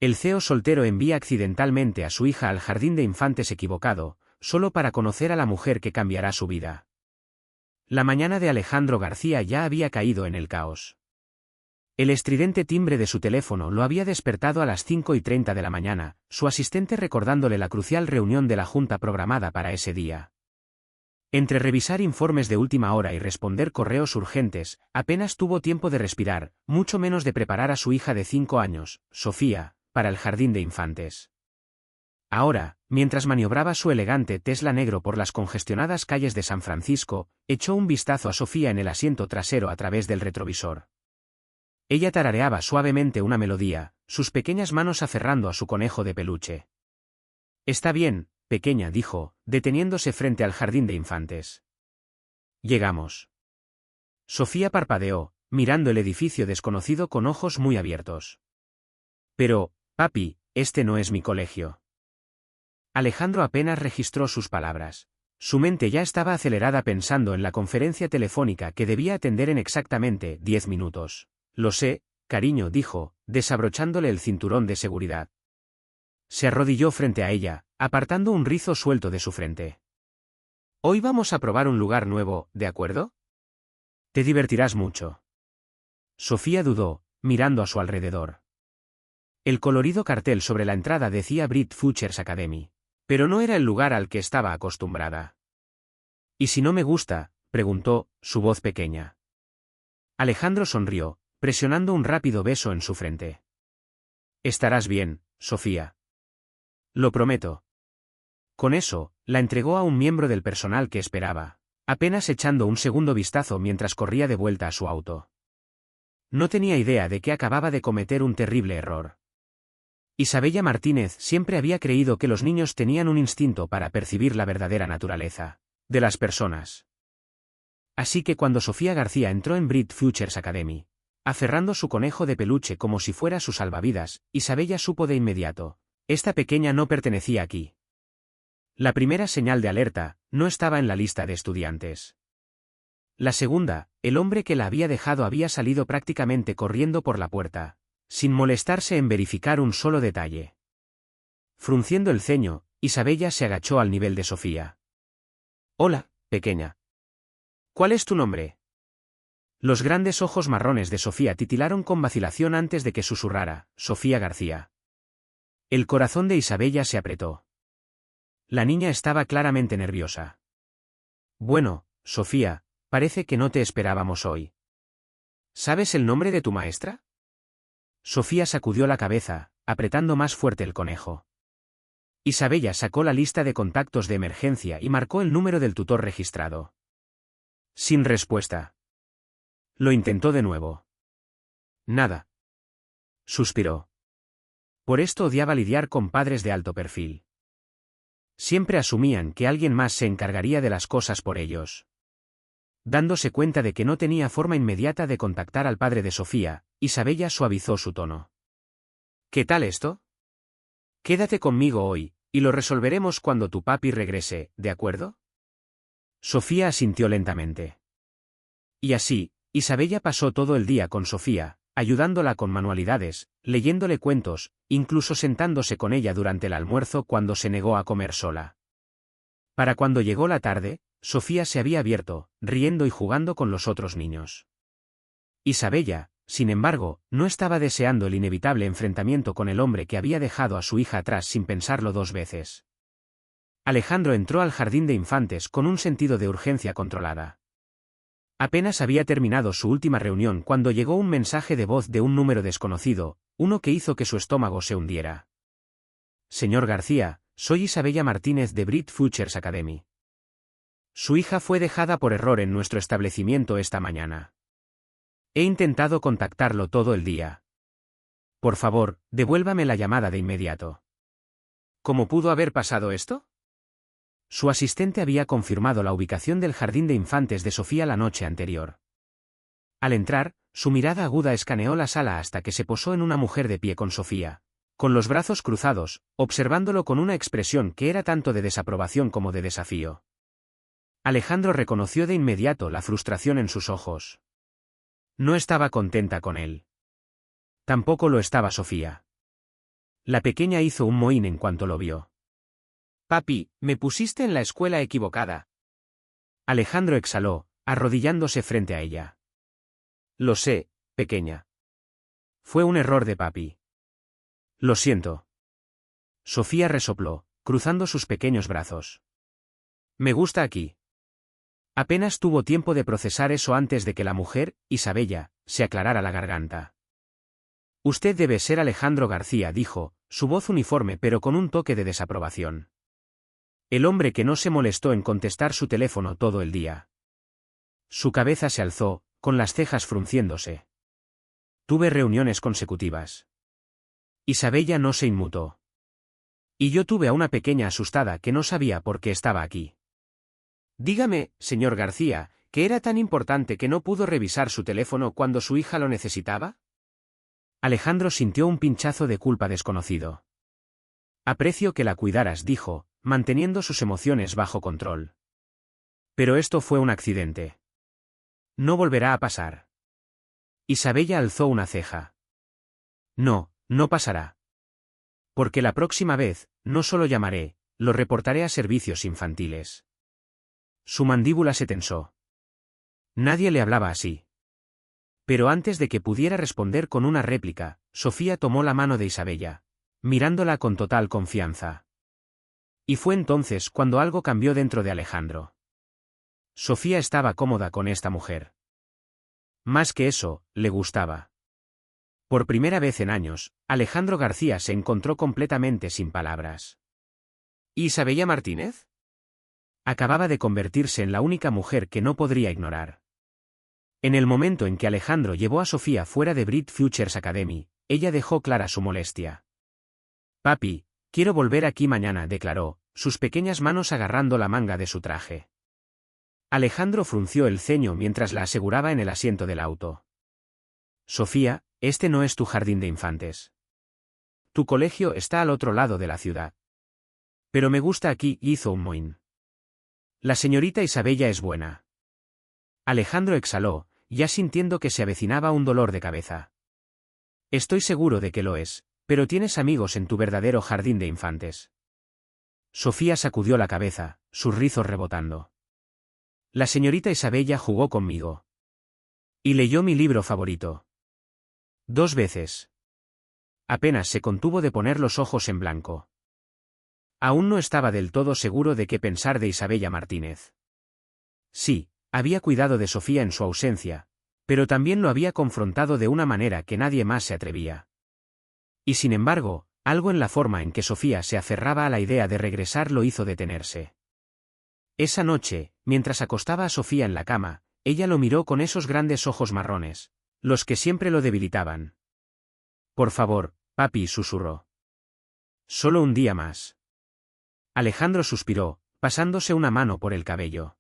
El CEO soltero envía accidentalmente a su hija al jardín de infantes equivocado, solo para conocer a la mujer que cambiará su vida. La mañana de Alejandro García ya había caído en el caos. El estridente timbre de su teléfono lo había despertado a las 5:30 de la mañana, su asistente recordándole la crucial reunión de la junta programada para ese día. Entre revisar informes de última hora y responder correos urgentes, apenas tuvo tiempo de respirar, mucho menos de preparar a su hija de 5 años, Sofía, para el jardín de infantes. Ahora, mientras maniobraba su elegante Tesla negro por las congestionadas calles de San Francisco, echó un vistazo a Sofía en el asiento trasero a través del retrovisor. Ella tarareaba suavemente una melodía, sus pequeñas manos aferrando a su conejo de peluche. «Está bien, pequeña», dijo, deteniéndose frente al jardín de infantes. «Llegamos». Sofía parpadeó, mirando el edificio desconocido con ojos muy abiertos. «Pero, papi, este no es mi colegio». Alejandro apenas registró sus palabras. Su mente ya estaba acelerada pensando en la conferencia telefónica que debía atender en exactamente 10 minutos. «Lo sé, cariño», dijo, desabrochándole el cinturón de seguridad. Se arrodilló frente a ella, apartando un rizo suelto de su frente. «Hoy vamos a probar un lugar nuevo, ¿de acuerdo? Te divertirás mucho». Sofía dudó, mirando a su alrededor. El colorido cartel sobre la entrada decía Brit Futures Academy. Pero no era el lugar al que estaba acostumbrada. «¿Y si no me gusta?», preguntó, su voz pequeña. Alejandro sonrió, presionando un rápido beso en su frente. «Estarás bien, Sofía. Lo prometo». Con eso, la entregó a un miembro del personal que esperaba, apenas echando un segundo vistazo mientras corría de vuelta a su auto. No tenía idea de que acababa de cometer un terrible error. Isabella Martínez siempre había creído que los niños tenían un instinto para percibir la verdadera naturaleza de las personas. Así que cuando Sofía García entró en Brit Futures Academy, aferrando su conejo de peluche como si fuera su salvavidas, Isabella supo de inmediato: esta pequeña no pertenecía aquí. La primera señal de alerta no estaba en la lista de estudiantes. La segunda, el hombre que la había dejado había salido prácticamente corriendo por la puerta, sin molestarse en verificar un solo detalle. Frunciendo el ceño, Isabella se agachó al nivel de Sofía. «Hola, pequeña. ¿Cuál es tu nombre?». Los grandes ojos marrones de Sofía titilaron con vacilación antes de que susurrara: «Sofía García». El corazón de Isabella se apretó. La niña estaba claramente nerviosa. «Bueno, Sofía, parece que no te esperábamos hoy. ¿Sabes el nombre de tu maestra?». Sofía sacudió la cabeza, apretando más fuerte el conejo. Isabella sacó la lista de contactos de emergencia y marcó el número del tutor registrado. Sin respuesta. Lo intentó de nuevo. Nada. Suspiró. Por esto odiaba lidiar con padres de alto perfil. Siempre asumían que alguien más se encargaría de las cosas por ellos. Dándose cuenta de que no tenía forma inmediata de contactar al padre de Sofía, Isabella suavizó su tono. «¿Qué tal esto? Quédate conmigo hoy, y lo resolveremos cuando tu papi regrese, ¿de acuerdo?». Sofía asintió lentamente. Y así, Isabella pasó todo el día con Sofía, ayudándola con manualidades, leyéndole cuentos, incluso sentándose con ella durante el almuerzo cuando se negó a comer sola. Para cuando llegó la tarde, Sofía se había abierto, riendo y jugando con los otros niños. Isabella, sin embargo, no estaba deseando el inevitable enfrentamiento con el hombre que había dejado a su hija atrás sin pensarlo 2 veces. Alejandro entró al jardín de infantes con un sentido de urgencia controlada. Apenas había terminado su última reunión cuando llegó un mensaje de voz de un número desconocido, uno que hizo que su estómago se hundiera. «Señor García, soy Isabella Martínez de Brit Futures Academy. Su hija fue dejada por error en nuestro establecimiento esta mañana. He intentado contactarlo todo el día. Por favor, devuélvame la llamada de inmediato». ¿Cómo pudo haber pasado esto? Su asistente había confirmado la ubicación del jardín de infantes de Sofía la noche anterior. Al entrar, su mirada aguda escaneó la sala hasta que se posó en una mujer de pie con Sofía, con los brazos cruzados, observándolo con una expresión que era tanto de desaprobación como de desafío. Alejandro reconoció de inmediato la frustración en sus ojos. No estaba contenta con él. Tampoco lo estaba Sofía. La pequeña hizo un mohín en cuanto lo vio. Papi, me pusiste en la escuela equivocada. Alejandro exhaló, arrodillándose frente a ella. Lo sé, pequeña. Fue un error de papi. Lo siento. Sofía resopló, cruzando sus pequeños brazos. Me gusta aquí. Apenas tuvo tiempo de procesar eso antes de que la mujer, Isabella, se aclarara la garganta. Usted debe ser Alejandro García, dijo, su voz uniforme pero con un toque de desaprobación. El hombre que no se molestó en contestar su teléfono todo el día. Su cabeza se alzó, con las cejas frunciéndose. Tuve reuniones consecutivas. Isabella no se inmutó. Y yo tuve a una pequeña asustada que no sabía por qué estaba aquí. Dígame, señor García, ¿que era tan importante que no pudo revisar su teléfono cuando su hija lo necesitaba? Alejandro sintió un pinchazo de culpa desconocido. Aprecio que la cuidaras, dijo, manteniendo sus emociones bajo control. Pero esto fue un accidente. No volverá a pasar. Isabella alzó una ceja. No, no pasará. Porque la próxima vez, no solo llamaré, lo reportaré a servicios infantiles. Su mandíbula se tensó. Nadie le hablaba así. Pero antes de que pudiera responder con una réplica, Sofía tomó la mano de Isabella, mirándola con total confianza. Y fue entonces cuando algo cambió dentro de Alejandro. Sofía estaba cómoda con esta mujer. Más que eso, le gustaba. Por primera vez en años, Alejandro García se encontró completamente sin palabras. ¿Y Isabella Martínez? Acababa de convertirse en la única mujer que no podría ignorar. En el momento en que Alejandro llevó a Sofía fuera de Brit Futures Academy, ella dejó clara su molestia. Papi, quiero volver aquí mañana, declaró, sus pequeñas manos agarrando la manga de su traje. Alejandro frunció el ceño mientras la aseguraba en el asiento del auto. Sofía, este no es tu jardín de infantes. Tu colegio está al otro lado de la ciudad. Pero me gusta aquí, hizo un mohín. La señorita Isabella es buena. Alejandro exhaló, ya sintiendo que se avecinaba un dolor de cabeza. Estoy seguro de que lo es, pero tienes amigos en tu verdadero jardín de infantes. Sofía sacudió la cabeza, sus rizos rebotando. La señorita Isabella jugó conmigo. Y leyó mi libro favorito. 2 veces. Apenas se contuvo de poner los ojos en blanco. Aún no estaba del todo seguro de qué pensar de Isabella Martínez. Sí, había cuidado de Sofía en su ausencia, pero también lo había confrontado de una manera que nadie más se atrevía. Y sin embargo, algo en la forma en que Sofía se aferraba a la idea de regresar lo hizo detenerse. Esa noche, mientras acostaba a Sofía en la cama, ella lo miró con esos grandes ojos marrones, los que siempre lo debilitaban. Por favor, papi, susurró. Solo un día más. Alejandro suspiró, pasándose una mano por el cabello.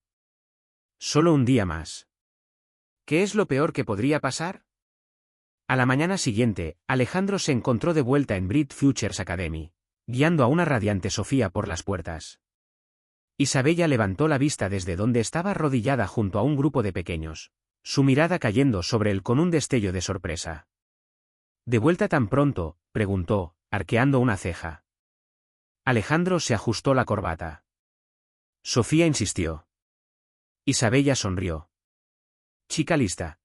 Solo un día más. ¿Qué es lo peor que podría pasar? A la mañana siguiente, Alejandro se encontró de vuelta en Brit Futures Academy, guiando a una radiante Sofía por las puertas. Isabella levantó la vista desde donde estaba arrodillada junto a un grupo de pequeños, su mirada cayendo sobre él con un destello de sorpresa. ¿De vuelta tan pronto?, preguntó, arqueando una ceja. Alejandro se ajustó la corbata. Sofía insistió. Isabella sonrió. Chica lista.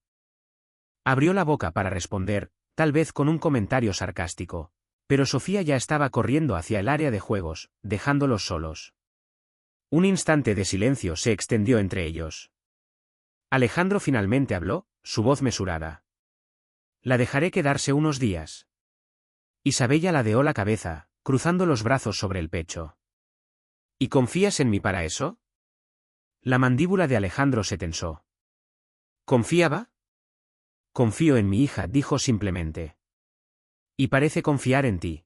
Abrió la boca para responder, tal vez con un comentario sarcástico, pero Sofía ya estaba corriendo hacia el área de juegos, dejándolos solos. Un instante de silencio se extendió entre ellos. Alejandro finalmente habló, su voz mesurada. La dejaré quedarse unos días. Isabella ladeó la cabeza, cruzando los brazos sobre el pecho. ¿Y confías en mí para eso? La mandíbula de Alejandro se tensó. ¿Confiaba? Confío en mi hija, dijo simplemente. Y parece confiar en ti.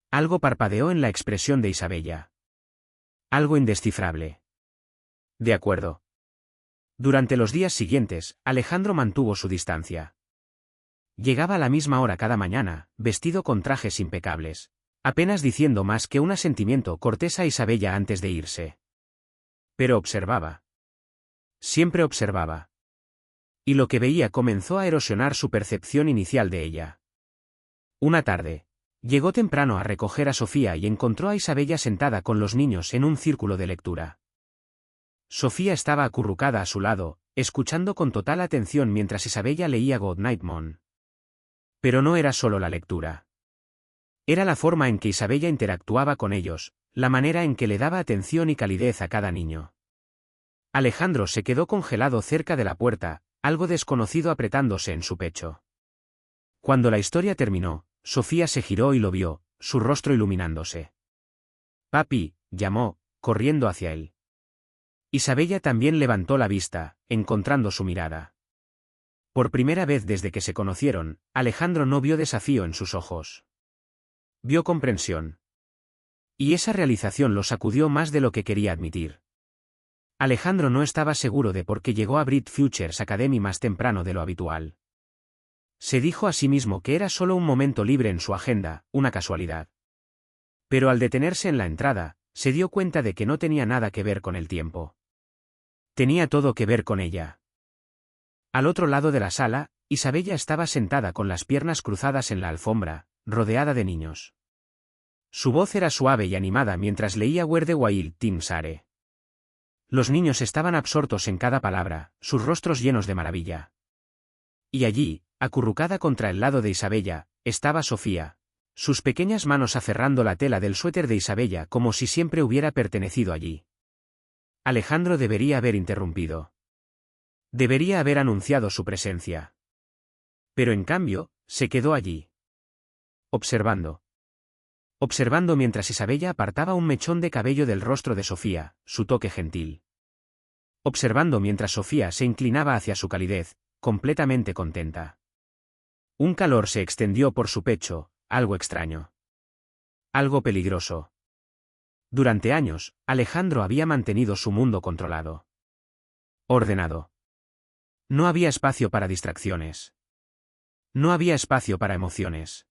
Algo parpadeó en la expresión de Isabella. Algo indescifrable. De acuerdo. Durante los días siguientes, Alejandro mantuvo su distancia. Llegaba a la misma hora cada mañana, vestido con trajes impecables, apenas diciendo más que un asentimiento cortés a Isabella antes de irse. Pero observaba. Siempre observaba. Y lo que veía comenzó a erosionar su percepción inicial de ella. Una tarde, Llegó temprano a recoger a Sofía y encontró a Isabella sentada con los niños en un círculo de lectura. Sofía estaba acurrucada a su lado, escuchando con total atención mientras Isabella leía Good Night Moon. Pero no era solo la lectura. Era la forma en que Isabella interactuaba con ellos, la manera en que le daba atención y calidez a cada niño. Alejandro se quedó congelado cerca de la puerta, algo desconocido apretándose en su pecho. Cuando la historia terminó, Sofía se giró y lo vio, su rostro iluminándose. «Papi», llamó, corriendo hacia él. Isabella también levantó la vista, encontrando su mirada. Por primera vez desde que se conocieron, Alejandro no vio desafío en sus ojos. Vio comprensión. Y esa realización lo sacudió más de lo que quería admitir. Alejandro no estaba seguro de por qué llegó a Brit Futures Academy más temprano de lo habitual. Se dijo a sí mismo que era solo un momento libre en su agenda, una casualidad. Pero al detenerse en la entrada, se dio cuenta de que no tenía nada que ver con el tiempo. Tenía todo que ver con ella. Al otro lado de la sala, Isabella estaba sentada con las piernas cruzadas en la alfombra, rodeada de niños. Su voz era suave y animada mientras leía Where the Wild Things Are. Los niños estaban absortos en cada palabra, sus rostros llenos de maravilla. Y allí, acurrucada contra el lado de Isabella, estaba Sofía, sus pequeñas manos aferrando la tela del suéter de Isabella como si siempre hubiera pertenecido allí. Alejandro debería haber interrumpido. Debería haber anunciado su presencia. Pero en cambio, se quedó allí. Observando. Observando mientras Isabella apartaba un mechón de cabello del rostro de Sofía, su toque gentil. Observando mientras Sofía se inclinaba hacia su calidez, completamente contenta. Un calor se extendió por su pecho, algo extraño. Algo peligroso. Durante años, Alejandro había mantenido su mundo controlado. Ordenado. No había espacio para distracciones. No había espacio para emociones.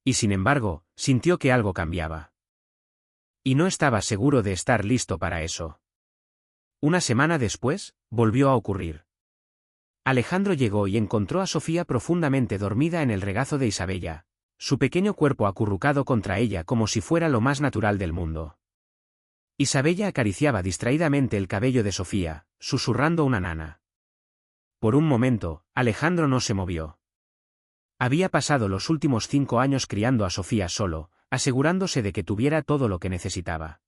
Y sin embargo, sintió que algo cambiaba. Y no estaba seguro de estar listo para eso. Una semana después, volvió a ocurrir. Alejandro llegó y encontró a Sofía profundamente dormida en el regazo de Isabella, su pequeño cuerpo acurrucado contra ella como si fuera lo más natural del mundo. Isabella acariciaba distraídamente el cabello de Sofía, susurrando una nana. Por un momento, Alejandro no se movió. Había pasado los últimos 5 años criando a Sofía solo, asegurándose de que tuviera todo lo que necesitaba.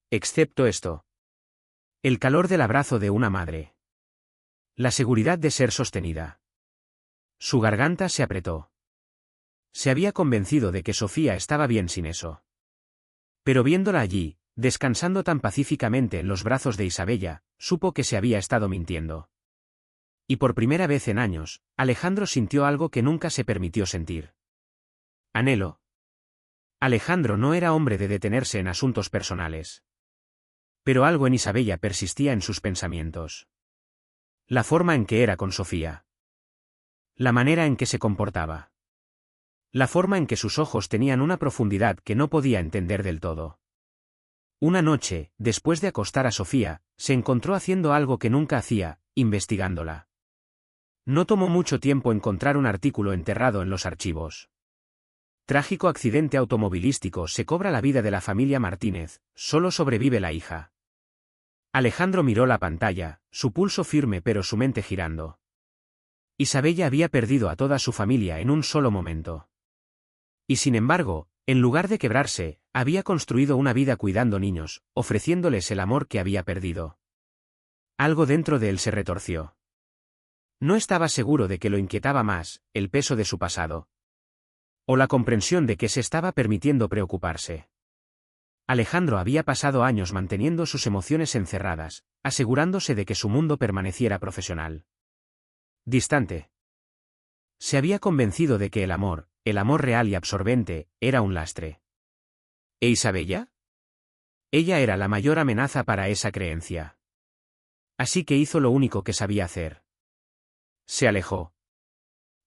Excepto esto. El calor del abrazo de una madre. La seguridad de ser sostenida. Su garganta se apretó. Se había convencido de que Sofía estaba bien sin eso. Pero viéndola allí, descansando tan pacíficamente en los brazos de Isabella, supo que se había estado mintiendo. Y por primera vez en años, Alejandro sintió algo que nunca se permitió sentir. Anhelo. Alejandro no era hombre de detenerse en asuntos personales. Pero algo en Isabella persistía en sus pensamientos. La forma en que era con Sofía. La manera en que se comportaba. La forma en que sus ojos tenían una profundidad que no podía entender del todo. Una noche, después de acostar a Sofía, se encontró haciendo algo que nunca hacía, investigándola. No tomó mucho tiempo encontrar un artículo enterrado en los archivos. Trágico accidente automovilístico se cobra la vida de la familia Martínez, solo sobrevive la hija. Alejandro miró la pantalla, su pulso firme pero su mente girando. Isabella había perdido a toda su familia en un solo momento. Y sin embargo, en lugar de quebrarse, había construido una vida cuidando niños, ofreciéndoles el amor que había perdido. Algo dentro de él se retorció. No estaba seguro de que lo inquietaba más, el peso de su pasado. O la comprensión de que se estaba permitiendo preocuparse. Alejandro había pasado años manteniendo sus emociones encerradas, asegurándose de que su mundo permaneciera profesional. Distante. Se había convencido de que el amor real y absorbente, era un lastre. ¿E Isabella? Ella era la mayor amenaza para esa creencia. Así que hizo lo único que sabía hacer. Se alejó.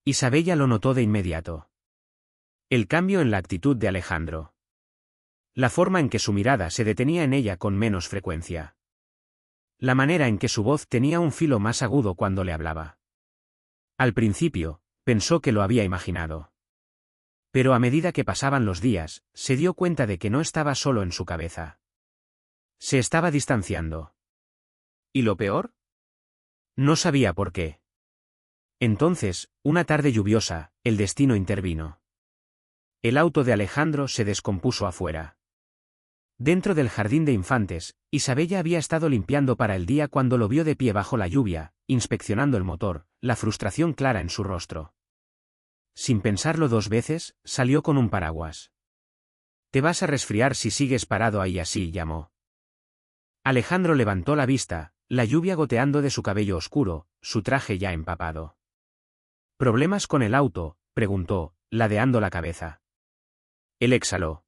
Isabella lo notó de inmediato. El cambio en la actitud de Alejandro. La forma en que su mirada se detenía en ella con menos frecuencia. La manera en que su voz tenía un filo más agudo cuando le hablaba. Al principio, pensó que lo había imaginado. Pero a medida que pasaban los días, se dio cuenta de que no estaba solo en su cabeza. Se estaba distanciando. ¿Y lo peor? No sabía por qué. Entonces, una tarde lluviosa, el destino intervino. El auto de Alejandro se descompuso afuera. Dentro del jardín de infantes, Isabella había estado limpiando para el día cuando lo vio de pie bajo la lluvia, inspeccionando el motor, la frustración clara en su rostro. Sin pensarlo dos veces, salió con un paraguas. «Te vas a resfriar si sigues parado ahí así», llamó. Alejandro levantó la vista, la lluvia goteando de su cabello oscuro, su traje ya empapado. «¿Problemas con el auto?», preguntó, ladeando la cabeza. Él exhaló.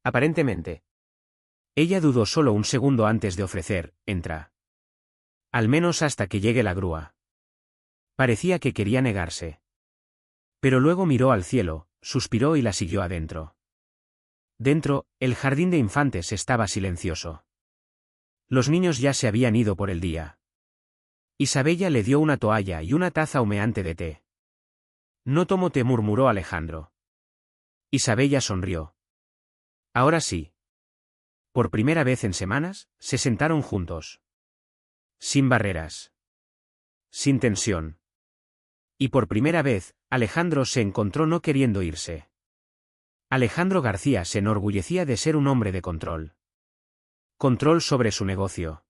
«Aparentemente». Ella dudó solo un segundo antes de ofrecer: «Entra. Al menos hasta que llegue la grúa». Parecía que quería negarse. Pero luego miró al cielo, suspiró y la siguió adentro. Dentro, el jardín de infantes estaba silencioso. Los niños ya se habían ido por el día. Isabella le dio una toalla y una taza humeante de té. «No tomo té», murmuró Alejandro. Isabella sonrió. Ahora sí. Por primera vez en semanas, se sentaron juntos. Sin barreras. Sin tensión. Y por primera vez, Alejandro se encontró no queriendo irse. Alejandro García se enorgullecía de ser un hombre de control. Control sobre su negocio.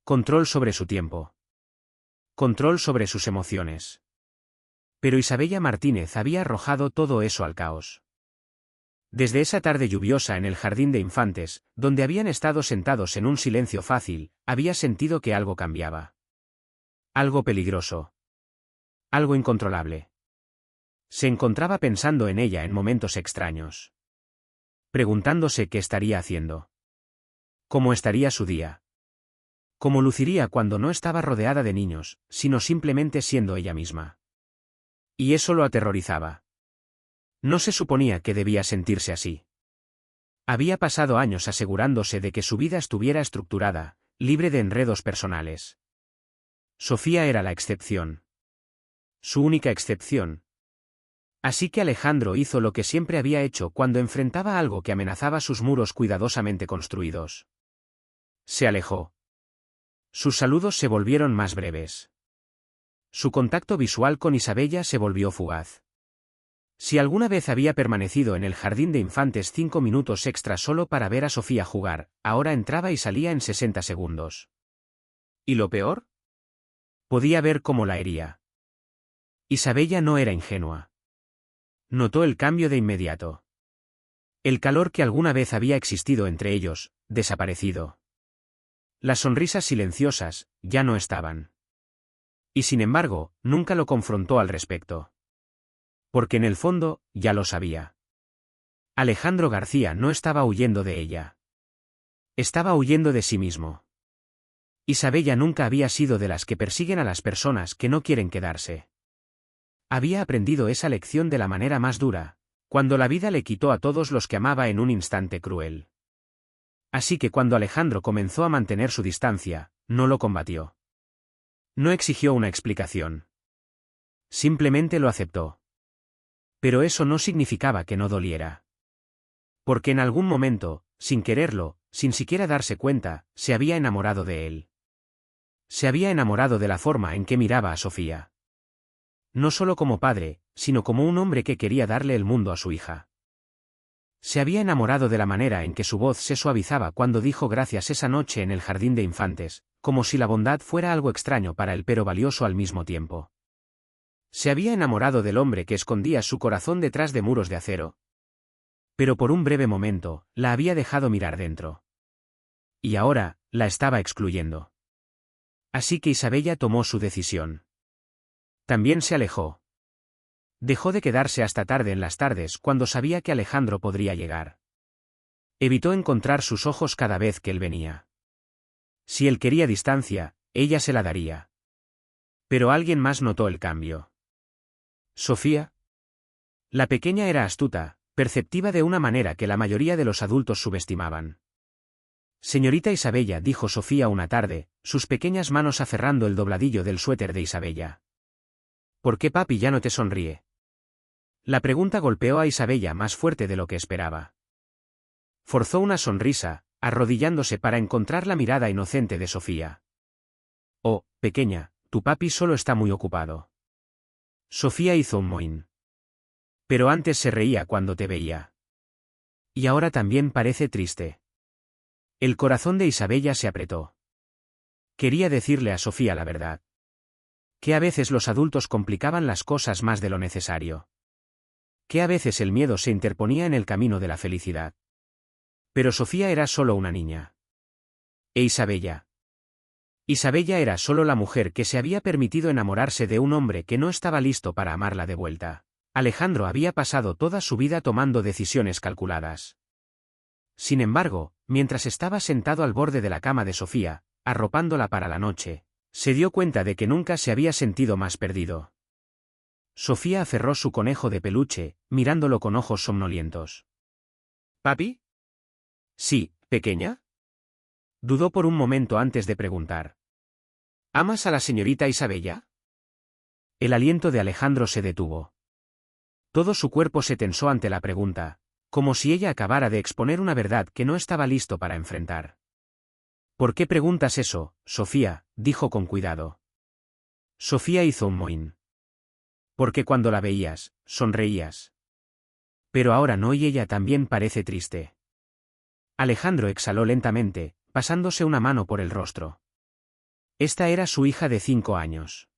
Control sobre su tiempo. Control sobre sus emociones. Pero Isabella Martínez había arrojado todo eso al caos. Desde esa tarde lluviosa en el jardín de infantes, donde habían estado sentados en un silencio fácil, había sentido que algo cambiaba. Algo peligroso. Algo incontrolable. Se encontraba pensando en ella en momentos extraños. Preguntándose qué estaría haciendo. ¿Cómo estaría su día? ¿Cómo luciría cuando no estaba rodeada de niños, sino simplemente siendo ella misma? Y eso lo aterrorizaba. No se suponía que debía sentirse así. Había pasado años asegurándose de que su vida estuviera estructurada, libre de enredos personales. Sofía era la excepción. Su única excepción. Así que Alejandro hizo lo que siempre había hecho cuando enfrentaba algo que amenazaba sus muros cuidadosamente construidos. Se alejó. Sus saludos se volvieron más breves. Su contacto visual con Isabella se volvió fugaz. Si alguna vez había permanecido en el jardín de infantes 5 minutos extra solo para ver a Sofía jugar, ahora entraba y salía en 60 segundos. ¿Y lo peor? Podía ver cómo la hería. Isabella no era ingenua. Notó el cambio de inmediato. El calor que alguna vez había existido entre ellos, desaparecido. Las sonrisas silenciosas, ya no estaban. Y sin embargo, nunca lo confrontó al respecto. Porque en el fondo, ya lo sabía. Alejandro García no estaba huyendo de ella. Estaba huyendo de sí mismo. Isabella nunca había sido de las que persiguen a las personas que no quieren quedarse. Había aprendido esa lección de la manera más dura, cuando la vida le quitó a todos los que amaba en un instante cruel. Así que cuando Alejandro comenzó a mantener su distancia, no lo combatió. No exigió una explicación. Simplemente lo aceptó. Pero eso no significaba que no doliera. Porque en algún momento, sin quererlo, sin siquiera darse cuenta, se había enamorado de él. Se había enamorado de la forma en que miraba a Sofía. No solo como padre, sino como un hombre que quería darle el mundo a su hija. Se había enamorado de la manera en que su voz se suavizaba cuando dijo gracias esa noche en el jardín de infantes, como si la bondad fuera algo extraño para él pero valioso al mismo tiempo. Se había enamorado del hombre que escondía su corazón detrás de muros de acero. Pero por un breve momento, la había dejado mirar dentro. Y ahora, la estaba excluyendo. Así que Isabella tomó su decisión. También se alejó. Dejó de quedarse hasta tarde en las tardes cuando sabía que Alejandro podría llegar. Evitó encontrar sus ojos cada vez que él venía. Si él quería distancia, ella se la daría. Pero alguien más notó el cambio. Sofía. La pequeña era astuta, perceptiva de una manera que la mayoría de los adultos subestimaban. Señorita Isabella, dijo Sofía una tarde, sus pequeñas manos aferrando el dobladillo del suéter de Isabella. ¿Por qué papi ya no te sonríe? La pregunta golpeó a Isabella más fuerte de lo que esperaba. Forzó una sonrisa, arrodillándose para encontrar la mirada inocente de Sofía. Oh, pequeña, tu papi solo está muy ocupado. Sofía hizo un mohín. Pero antes se reía cuando te veía. Y ahora también parece triste. El corazón de Isabella se apretó. Quería decirle a Sofía la verdad. Que a veces los adultos complicaban las cosas más de lo necesario. Que a veces el miedo se interponía en el camino de la felicidad. Pero Sofía era solo una niña. ¿E Isabella? Isabella era solo la mujer que se había permitido enamorarse de un hombre que no estaba listo para amarla de vuelta. Alejandro había pasado toda su vida tomando decisiones calculadas. Sin embargo, mientras estaba sentado al borde de la cama de Sofía, arropándola para la noche, se dio cuenta de que nunca se había sentido más perdido. Sofía aferró su conejo de peluche, mirándolo con ojos somnolientos. ¿Papi? Sí, pequeña. Dudó por un momento antes de preguntar. ¿Amas a la señorita Isabella? El aliento de Alejandro se detuvo. Todo su cuerpo se tensó ante la pregunta, como si ella acabara de exponer una verdad que no estaba listo para enfrentar. ¿Por qué preguntas eso, Sofía?, dijo con cuidado. Sofía hizo un mohín. Porque cuando la veías, sonreías. Pero ahora no, y ella también parece triste. Alejandro exhaló lentamente, pasándose una mano por el rostro. Esta era su hija de 5 años.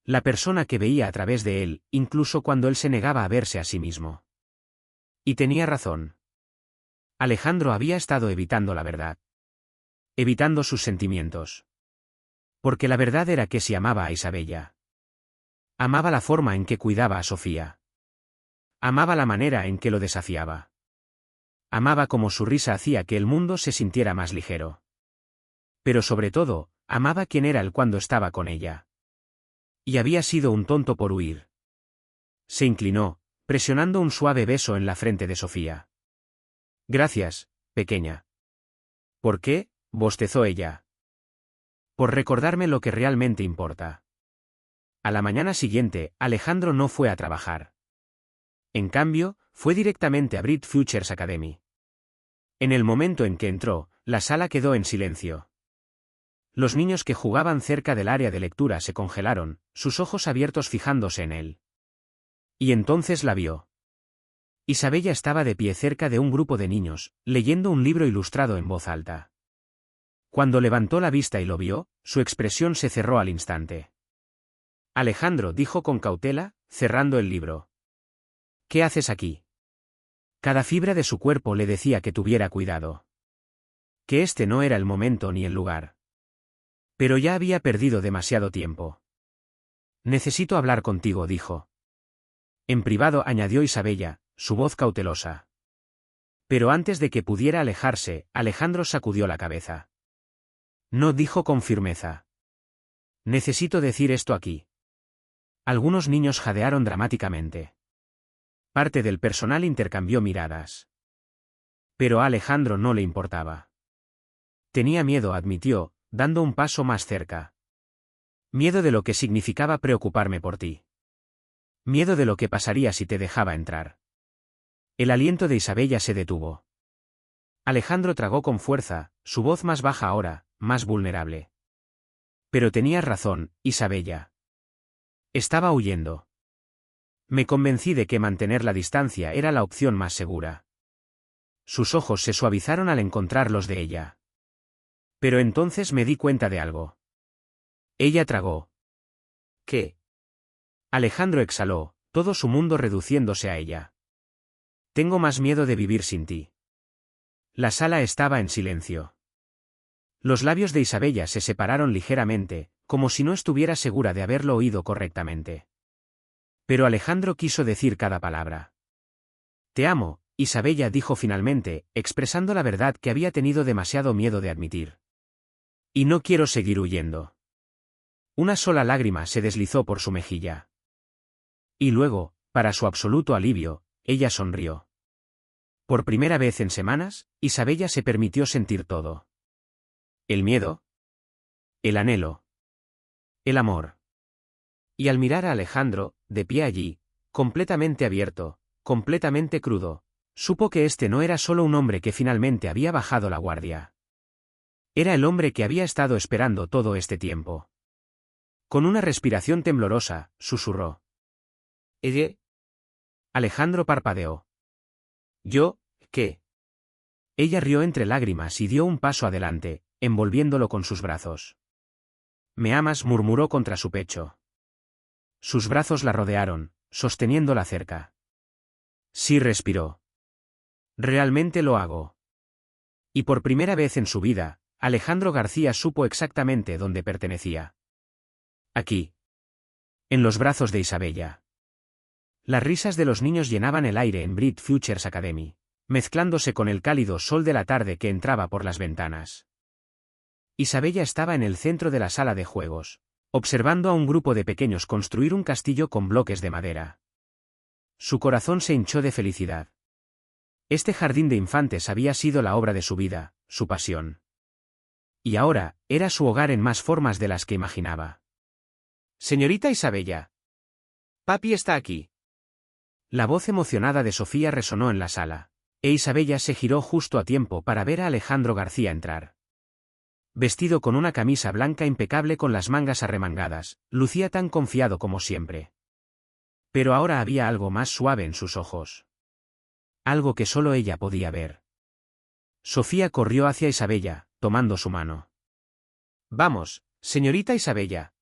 La persona que veía a través de él, incluso cuando él se negaba a verse a sí mismo. Y tenía razón. Alejandro había estado evitando la verdad. Evitando sus sentimientos. Porque la verdad era que si amaba a Isabella. Amaba la forma en que cuidaba a Sofía. Amaba la manera en que lo desafiaba. Amaba cómo su risa hacía que el mundo se sintiera más ligero. Pero sobre todo, amaba quién era él cuando estaba con ella. Y había sido un tonto por huir. Se inclinó, presionando un suave beso en la frente de Sofía. Gracias, pequeña. ¿Por qué?, bostezó ella. Por recordarme lo que realmente importa. A la mañana siguiente, Alejandro no fue a trabajar. En cambio, fue directamente a Brit Futures Academy. En el momento en que entró, la sala quedó en silencio. Los niños que jugaban cerca del área de lectura se congelaron, sus ojos abiertos fijándose en él. Y entonces la vio. Isabella estaba de pie cerca de un grupo de niños, leyendo un libro ilustrado en voz alta. Cuando levantó la vista y lo vio, su expresión se cerró al instante. Alejandro, dijo con cautela, cerrando el libro. ¿Qué haces aquí? Cada fibra de su cuerpo le decía que tuviera cuidado. Que este no era el momento ni el lugar. Pero ya había perdido demasiado tiempo. Necesito hablar contigo, dijo. En privado, añadió Isabella, su voz cautelosa. Pero antes de que pudiera alejarse, Alejandro sacudió la cabeza. No, dijo con firmeza. Necesito decir esto aquí. Algunos niños jadearon dramáticamente. Parte del personal intercambió miradas. Pero a Alejandro no le importaba. Tenía miedo, admitió, dando un paso más cerca. Miedo de lo que significaba preocuparme por ti. Miedo de lo que pasaría si te dejaba entrar. El aliento de Isabella se detuvo. Alejandro tragó con fuerza, su voz más baja ahora, más vulnerable. Pero tenías razón, Isabella. Estaba huyendo. Me convencí de que mantener la distancia era la opción más segura. Sus ojos se suavizaron al encontrar los de ella. Pero entonces me di cuenta de algo. Ella tragó. ¿Qué? Alejandro exhaló, todo su mundo reduciéndose a ella. Tengo más miedo de vivir sin ti. La sala estaba en silencio. Los labios de Isabella se separaron ligeramente, como si no estuviera segura de haberlo oído correctamente. Pero Alejandro quiso decir cada palabra. Te amo, Isabella, dijo finalmente, expresando la verdad que había tenido demasiado miedo de admitir. Y no quiero seguir huyendo. Una sola lágrima se deslizó por su mejilla. Y luego, para su absoluto alivio, ella sonrió. Por primera vez en semanas, Isabella se permitió sentir todo. El miedo. El anhelo. El amor. Y al mirar a Alejandro, de pie allí, completamente abierto, completamente crudo. Supo que este no era solo un hombre que finalmente había bajado la guardia. Era el hombre que había estado esperando todo este tiempo. Con una respiración temblorosa, susurró. ¿Ella? Alejandro parpadeó. ¿Yo, qué? Ella rió entre lágrimas y dio un paso adelante, envolviéndolo con sus brazos. ¿Me amas?, murmuró contra su pecho. Sus brazos la rodearon, sosteniéndola cerca. Sí, respiró. Realmente lo hago. Y por primera vez en su vida, Alejandro García supo exactamente dónde pertenecía. Aquí. En los brazos de Isabella. Las risas de los niños llenaban el aire en Brit Futures Academy, mezclándose con el cálido sol de la tarde que entraba por las ventanas. Isabella estaba en el centro de la sala de juegos, observando a un grupo de pequeños construir un castillo con bloques de madera. Su corazón se hinchó de felicidad. Este jardín de infantes había sido la obra de su vida, su pasión. Y ahora, era su hogar en más formas de las que imaginaba. Señorita Isabella. Papi está aquí. La voz emocionada de Sofía resonó en la sala, e Isabella se giró justo a tiempo para ver a Alejandro García entrar. Vestido con una camisa blanca impecable con las mangas arremangadas, lucía tan confiado como siempre. Pero ahora había algo más suave en sus ojos. Algo que solo ella podía ver. Sofía corrió hacia Isabella, tomando su mano. Vamos, señorita Isabella.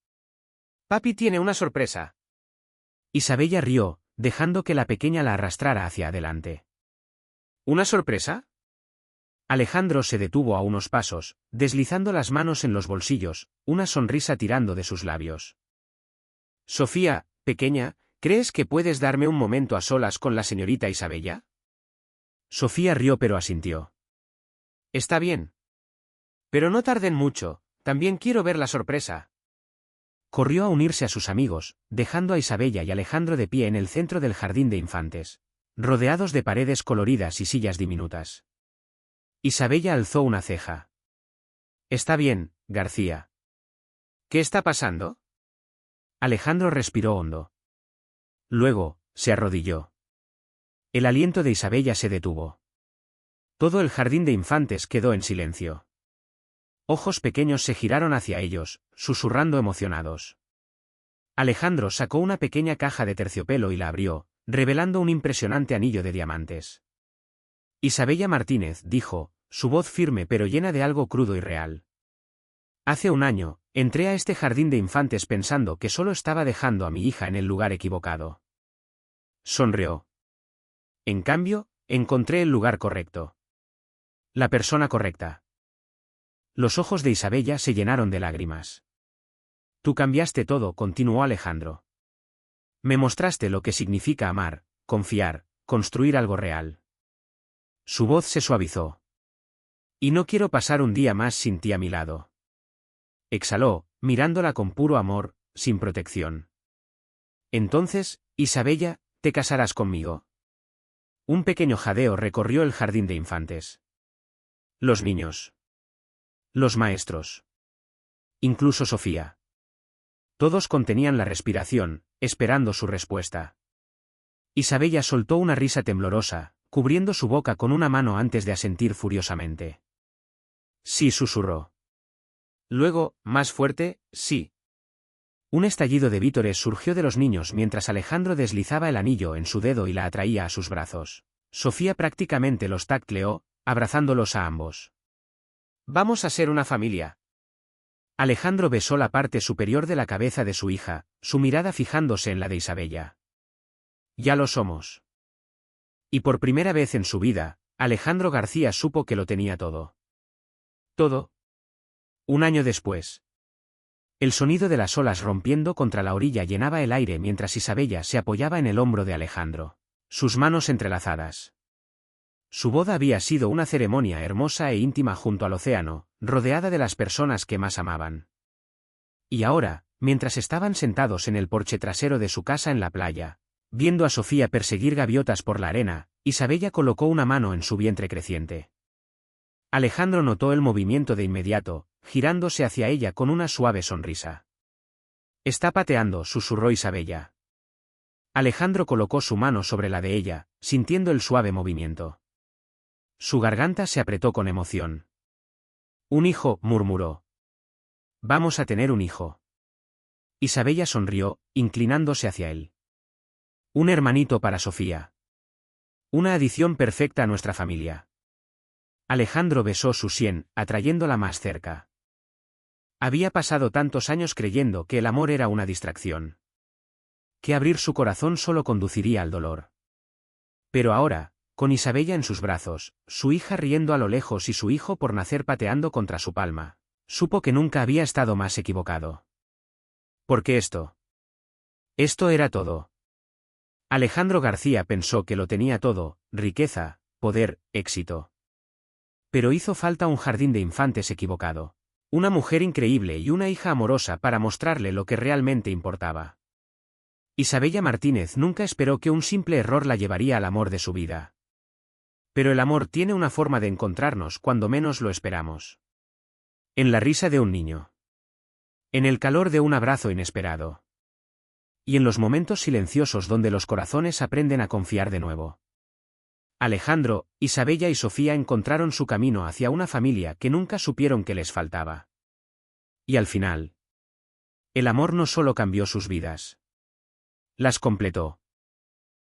Papi tiene una sorpresa. Isabella rió, dejando que la pequeña la arrastrara hacia adelante. ¿Una sorpresa? Alejandro se detuvo a unos pasos, deslizando las manos en los bolsillos, una sonrisa tirando de sus labios. Sofía, pequeña, ¿crees que puedes darme un momento a solas con la señorita Isabella? Sofía rió pero asintió. Está bien. Pero no tarden mucho, también quiero ver la sorpresa. Corrió a unirse a sus amigos, dejando a Isabella y Alejandro de pie en el centro del jardín de infantes, rodeados de paredes coloridas y sillas diminutas. Isabella alzó una ceja. Está bien, García. ¿Qué está pasando? Alejandro respiró hondo. Luego, se arrodilló. El aliento de Isabella se detuvo. Todo el jardín de infantes quedó en silencio. Ojos pequeños se giraron hacia ellos, susurrando emocionados. Alejandro sacó una pequeña caja de terciopelo y la abrió, revelando un impresionante anillo de diamantes. Isabella Martínez dijo, su voz firme pero llena de algo crudo y real. Hace un año, entré a este jardín de infantes pensando que solo estaba dejando a mi hija en el lugar equivocado. Sonrió. En cambio, encontré el lugar correcto. La persona correcta. Los ojos de Isabella se llenaron de lágrimas. Tú cambiaste todo, continuó Alejandro. Me mostraste lo que significa amar, confiar, construir algo real. Su voz se suavizó. Y no quiero pasar un día más sin ti a mi lado. Exhaló, mirándola con puro amor, sin protección. Entonces, Isabella, ¿te casarás conmigo? Un pequeño jadeo recorrió el jardín de infantes. Los niños. Los maestros. Incluso Sofía. Todos contenían la respiración, esperando su respuesta. Isabella soltó una risa temblorosa, cubriendo su boca con una mano antes de asentir furiosamente. Sí, susurró. Luego, más fuerte, sí. Un estallido de vítores surgió de los niños mientras Alejandro deslizaba el anillo en su dedo y la atraía a sus brazos. Sofía prácticamente los tacleó, abrazándolos a ambos. Vamos a ser una familia. Alejandro besó la parte superior de la cabeza de su hija, su mirada fijándose en la de Isabella. Ya lo somos. Y por primera vez en su vida, Alejandro García supo que lo tenía todo. Todo. Un año después. El sonido de las olas rompiendo contra la orilla llenaba el aire mientras Isabella se apoyaba en el hombro de Alejandro, sus manos entrelazadas. Su boda había sido una ceremonia hermosa e íntima junto al océano, rodeada de las personas que más amaban. Y ahora, mientras estaban sentados en el porche trasero de su casa en la playa, viendo a Sofía perseguir gaviotas por la arena, Isabella colocó una mano en su vientre creciente. Alejandro notó el movimiento de inmediato, girándose hacia ella con una suave sonrisa. Está pateando, susurró Isabella. Alejandro colocó su mano sobre la de ella, sintiendo el suave movimiento. Su garganta se apretó con emoción. Un hijo, murmuró. Vamos a tener un hijo. Isabella sonrió, inclinándose hacia él. Un hermanito para Sofía. Una adición perfecta a nuestra familia. Alejandro besó su sien, atrayéndola más cerca. Había pasado tantos años creyendo que el amor era una distracción. Que abrir su corazón solo conduciría al dolor. Pero ahora, con Isabella en sus brazos, su hija riendo a lo lejos y su hijo por nacer pateando contra su palma, supo que nunca había estado más equivocado. Porque esto era todo. Alejandro García pensó que lo tenía todo: riqueza, poder, éxito. Pero hizo falta un jardín de infantes equivocado, una mujer increíble y una hija amorosa para mostrarle lo que realmente importaba. Isabella Martínez nunca esperó que un simple error la llevaría al amor de su vida. Pero el amor tiene una forma de encontrarnos cuando menos lo esperamos. En la risa de un niño. En el calor de un abrazo inesperado. Y en los momentos silenciosos donde los corazones aprenden a confiar de nuevo. Alejandro, Isabella y Sofía encontraron su camino hacia una familia que nunca supieron que les faltaba. Y al final, el amor no solo cambió sus vidas. Las completó.